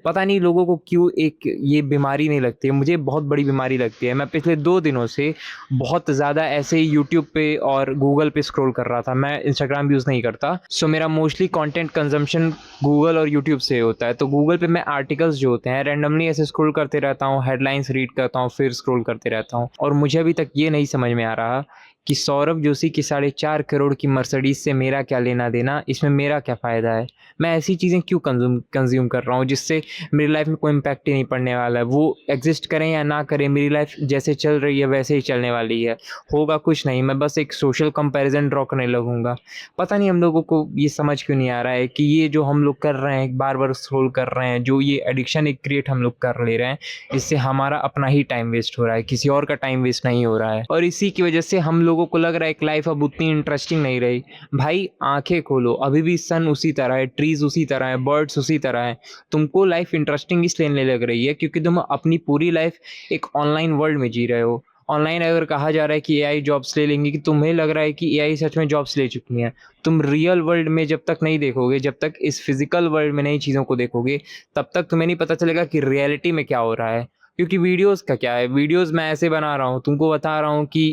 पता नहीं लोगों को क्यों एक ये बीमारी नहीं लगती है, मुझे बहुत बड़ी बीमारी लगती है। मैं पिछले 2 दिनों से बहुत ज़्यादा ऐसे ही यूट्यूब पे और गूगल पे स्क्रॉल कर रहा था। मैं इंस्टाग्राम यूज़ नहीं करता, सो मेरा मोस्टली कंटेंट कंज़म्पशन गूगल और यूट्यूब से होता है। तो गूगल पे मैं आर्टिकल्स जो होते हैं रैंडमली ऐसे स्क्रॉल करते रहता हूँ, हेडलाइंस रीड करता हूँ, फिर स्क्रॉल करते रहता हूँ। और मुझे अभी तक ये नहीं समझ में आ रहा कि सौरभ जोशी की 4.5 करोड़ की मर्सिडीज़ से मेरा क्या लेना-देना, इसमें मेरा क्या फ़ायदा है? मैं ऐसी चीज़ें क्यों कंज़्यूम कर रहा हूँ जिससे मेरी लाइफ़ में कोई इम्पैक्ट ही नहीं पड़ने वाला है। वो एग्ज़िस्ट करें या ना करें, मेरी लाइफ़ जैसे चल रही है वैसे ही चलने वाली है। होगा कुछ नहीं, मैं बस एक सोशल कंपैरिज़न ड्रॉ करने लगूँगा। पता नहीं हम लोगों को ये समझ क्यों नहीं आ रहा है कि ये जो हम लोग कर रहे हैं, बार-बार स्क्रॉल कर रहे हैं, जो ये एडिक्शन एक क्रिएट हम लोग कर ले रहे हैं, इससे हमारा अपना ही टाइम वेस्ट हो रहा है, किसी और का टाइम वेस्ट नहीं हो रहा है। और इसी की वजह से हम लोगों को लग रहा है कि लाइफ़ अब उतनी इंटरेस्टिंग नहीं रही। भाई आँखें खोलो, अभी भी सन उसी तरह है, ट्रीज़ उसी तरह है, बर्ड्स उसी तरह हैं। तुमको लाइफ़ इंटरेस्टिंग इसलिए नहीं लग रही है क्योंकि तुम अपनी पूरी लाइफ़ एक ऑनलाइन वर्ल्ड में जी रहे हो। ऑनलाइन अगर कहा जा रहा है कि एआई जॉब्स ले लेंगी, कि तुम्हें लग रहा है कि एआई सच में जॉब्स ले चुकी हैं। तुम रियल वर्ल्ड में जब तक नहीं देखोगे, जब तक इस फिज़िकल वर्ल्ड में नई चीज़ों को देखोगे, तब तक तुम्हें नहीं पता चलेगा कि रियलिटी में क्या हो रहा है। क्योंकि वीडियोज़ का क्या है, वीडियोज़ मैं ऐसे बना रहा हूँ, तुमको बता रहा हूँ कि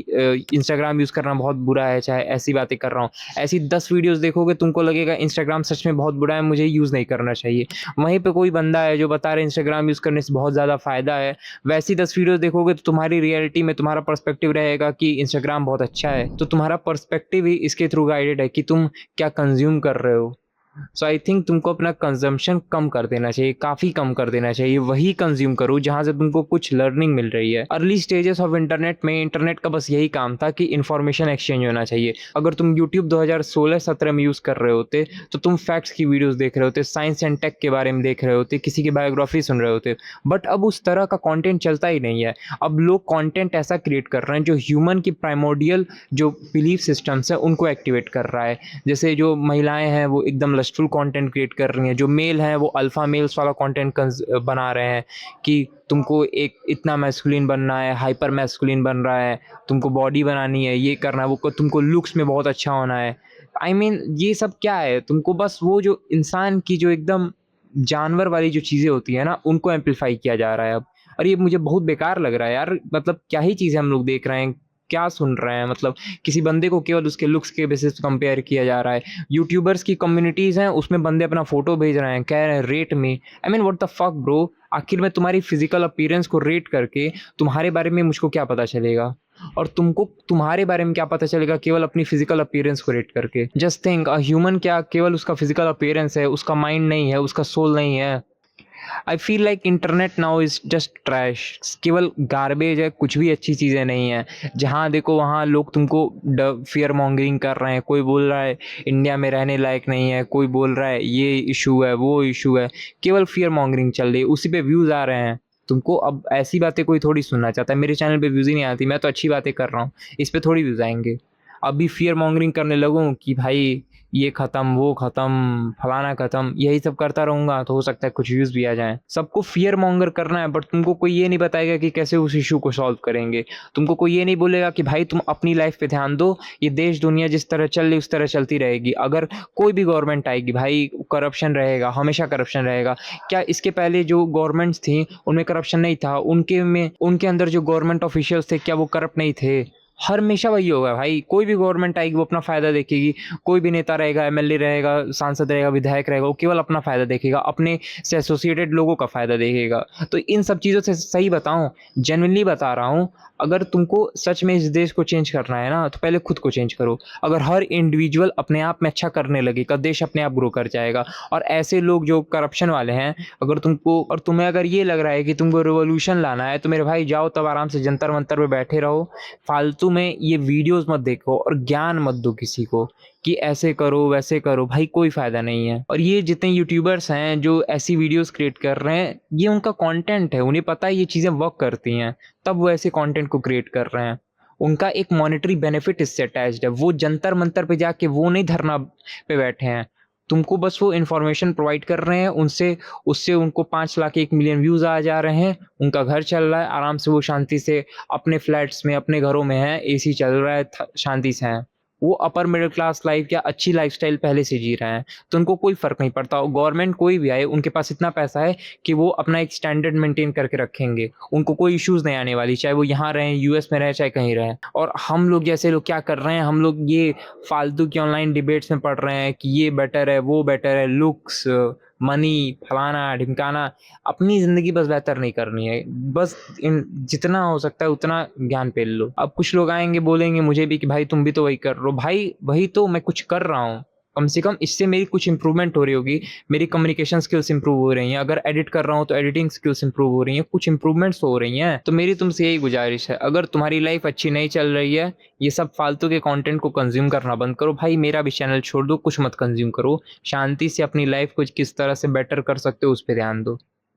इंस्टाग्राम यूज़ करना बहुत बुरा है, चाहे ऐसी बातें कर रहा हूँ। ऐसी 10 वीडियोज़ देखोगे तुमको लगेगा इंस्टाग्राम सच में बहुत बुरा है, मुझे यूज़ नहीं करना चाहिए। वहीं पे कोई बंदा है जो बता रहा है इंस्टाग्राम यूज़ करने से बहुत ज़्यादा फ़ायदा है, वैसी 10 वीडियोज़ देखोगे तो तुम्हारी रियलिटी में तुम्हारा पर्सपेक्टिव रहेगा कि इंस्टाग्राम बहुत अच्छा है। तो तुम्हारा पर्सपेक्टिव ही इसके थ्रू गाइडेड है कि तुम क्या कंज़्यूम कर रहे हो। सो आई थिंक तुमको अपना कंज़म्पशन कम कर देना चाहिए, काफ़ी कम कर देना चाहिए। वही कंज़्यूम करो जहाँ से तुमको कुछ लर्निंग मिल रही है। अर्ली स्टेजेस ऑफ इंटरनेट में इंटरनेट का बस यही काम था कि इन्फॉर्मेशन एक्सचेंज होना चाहिए। अगर तुम यूट्यूब 2016-17 में यूज़ कर रहे होते, तो तुम फैक्ट्स की वीडियोज़ देख रहे होते, साइंस एंड टेक के बारे में देख रहे होते, किसी की बायोग्राफ़ी सुन रहे होते। बट अब उस तरह का कंटेंट चलता ही नहीं है। अब लोग कंटेंट ऐसा क्रिएट कर रहे हैं जो ह्यूमन की प्राइमोर्डियल जो बिलीफ सिस्टम्स हैं उनको एक्टिवेट कर रहा है। जैसे जो महिलाएँ हैं वो एकदम लस्टफुल कंटेंट क्रिएट कर रही हैं, जो मेल हैं वो अल्फ़ा मेल्स वाला कंटेंट बना रहे हैं कि तुमको एक इतना मैस्कुलिन बनना है, हाइपर मैस्कुलिन बन रहा है, तुमको बॉडी बनानी है, ये करना है, वो तुमको लुक्स में बहुत अच्छा होना है। आई मीन ये सब क्या है? तुमको बस वो जो इंसान की जो एकदम जानवर वाली जो चीज़ें होती हैं ना, उनको एम्प्लीफाई किया जा रहा है अब। और ये मुझे बहुत बेकार लग रहा है यार, मतलब क्या ही चीज़ें हम लोग देख रहे हैं, क्या सुन रहे हैं, मतलब किसी बंदे को केवल उसके लुक्स के बेसिस पे कंपेयर किया जा रहा है। यूट्यूबर्स की कम्युनिटीज़ हैं, उसमें बंदे अपना फ़ोटो भेज रहे हैं, कह रहे हैं rate me. I mean what the fuck bro! आखिर में तुम्हारी फ़िज़िकल अपीयरेंस को रेट करके तुम्हारे बारे में मुझको क्या पता चलेगा? और तुमको तुम्हारे बारे में क्या पता चलेगा केवल अपनी फ़िज़िकल अपीयरेंस को रेट करके? जस्ट थिंक अ ह्यूमन क्या केवल उसका फ़िज़िकल अपीयरेंस है, उसका माइंड नहीं है, उसका सोल नहीं है। I feel like internet now is just trash, केवल गार्बेज है, कुछ भी अच्छी चीज़ें नहीं हैं। जहाँ देखो वहाँ लोग तुमको फ़ियर मॉन्गरिंग कर रहे हैं, कोई बोल रहा है इंडिया में रहने लायक नहीं है, कोई बोल रहा है ये इश्यू है, वो इश्यू है, केवल फ़ियर मॉन्गरिंग चल रही है, उसी पे व्यूज़ आ रहे हैं। तुमको अब ऐसी बातें कोई थोड़ी सुनना चाहता है, मेरे चैनल पे व्यूज़ ही नहीं आती, मैं तो अच्छी बातें कर रहा हूँ, इस पे थोड़ी व्यूज़ आएँगे। अभी फ़ियर मॉन्गरिंग करने लगूँ कि भाई ये ख़त्म, वो ख़त्म, फलाना ख़त्म, यही सब करता रहूँगा तो हो सकता है कुछ व्यूज़ भी आ जाएँ। सबको फ़ियर मॉन्गर करना है बट तुमको कोई ये नहीं बताएगा कि कैसे उस इश्यू को सॉल्व करेंगे। तुमको कोई ये नहीं बोलेगा कि भाई तुम अपनी लाइफ़ पे ध्यान दो, ये देश दुनिया जिस तरह चल रही है उस तरह चलती रहेगी। अगर कोई भी गवर्नमेंट आएगी भाई करप्शन रहेगा, हमेशा करप्शन रहेगा। क्या इसके पहले जो गवर्नमेंट्स थी उनमें करप्शन नहीं था? उनके अंदर जो गवर्नमेंट ऑफ़िशियल्स थे क्या वो करप्ट नहीं थे? हमेशा वही होगा भाई, कोई भी गवर्नमेंट आएगी वो अपना फ़ायदा देखेगी, कोई भी नेता रहेगा, एमएलए रहेगा, सांसद रहेगा, विधायक रहेगा, वो केवल अपना फ़ायदा देखेगा, अपने से एसोसिएटेड लोगों का फ़ायदा देखेगा। तो इन सब चीज़ों से सही बताऊँ, जेनुइनली बता रहा हूँ, अगर तुमको सच में इस देश को चेंज करना है ना, तो पहले खुद को चेंज करो। अगर हर इंडिविजुअल अपने आप में अच्छा करने लगेगा, देश अपने आप ग्रो कर जाएगा। और ऐसे लोग जो करप्शन वाले हैं, अगर तुमको और तुम्हें अगर ये लग रहा है कि तुमको रिवॉल्यूशन लाना है, तो मेरे भाई जाओ तब आराम से जंतर-मंतर पे बैठे रहो, फालतू में ये वीडियोज़ मत देखो और ज्ञान मत दो किसी को कि ऐसे करो, वैसे करो, भाई कोई फ़ायदा नहीं है। और ये जितने यूट्यूबर्स हैं जो ऐसी वीडियोज़ क्रिएट कर रहे हैं, ये उनका कंटेंट है, उन्हें पता है ये चीज़ें वर्क करती हैं, तब वो ऐसे कंटेंट को क्रिएट कर रहे हैं। उनका एक मॉनेटरी बेनिफिट इससे अटैच्ड है, वो जंतर-मंतर पे जाके वो नहीं धरना पे बैठे हैं। तुमको बस वो इन्फॉर्मेशन प्रोवाइड कर रहे हैं, उनसे उससे उनको 5 लाख 1 मिलियन व्यूज़ आ जा रहे हैं, उनका घर चल रहा है, आराम से वो शांति से अपने फ्लैट्स में, अपने घरों में हैं, एसी चल रहा है, शांति से हैं। वो अपर मिडिल क्लास लाइफ या अच्छी लाइफ़स्टाइल पहले से जी रहे हैं, तो उनको कोई फ़र्क नहीं पड़ता। और गवर्नमेंट कोई भी आए, उनके पास इतना पैसा है कि वो अपना एक स्टैंडर्ड मेंटेन करके रखेंगे। उनको कोई इश्यूज़ नहीं आने वाली, चाहे वो यहाँ रहें, यूएस में रहें, चाहे कहीं रहें। और हम लोग जैसे लोग क्या कर रहे हैं, हम लोग ये फालतू की ऑनलाइन डिबेट्स में पड़ रहे हैं कि ये बेटर है, वो बेटर है, लुक्स, मनी, फलाना-ढिमकाना। अपनी ज़िंदगी बस बेहतर नहीं करनी है। बस इन जितना हो सकता है उतना ज्ञान पेल लो। अब कुछ लोग आएँगे बोलेंगे मुझे भी कि भाई तुम भी तो वही कर रहे हो। भाई वही तो मैं कुछ कर रहा हूँ। कम से कम इससे मेरी कुछ इम्प्रूवमेंट हो रही होगी। मेरी कम्युनिकेशन स्किल्स इम्प्रूव हो रही हैं। अगर एडिट कर रहा हूँ तो एडिटिंग स्किल्स इम्प्रूव हो रही हैं। कुछ इम्प्रूवमेंट्स तो हो रही हैं। तो मेरी तुमसे यही गुज़ारिश है, अगर तुम्हारी लाइफ़ अच्छी नहीं चल रही है, ये सब फालतू के कंटेंट को कंज़्यूम करना बंद करो। भाई मेरा भी चैनल छोड़ दो, कुछ मत कंज़्यूम करो। शांति से अपनी लाइफ़ को किस तरह से बेटर कर सकते हो उस पे ध्यान दो।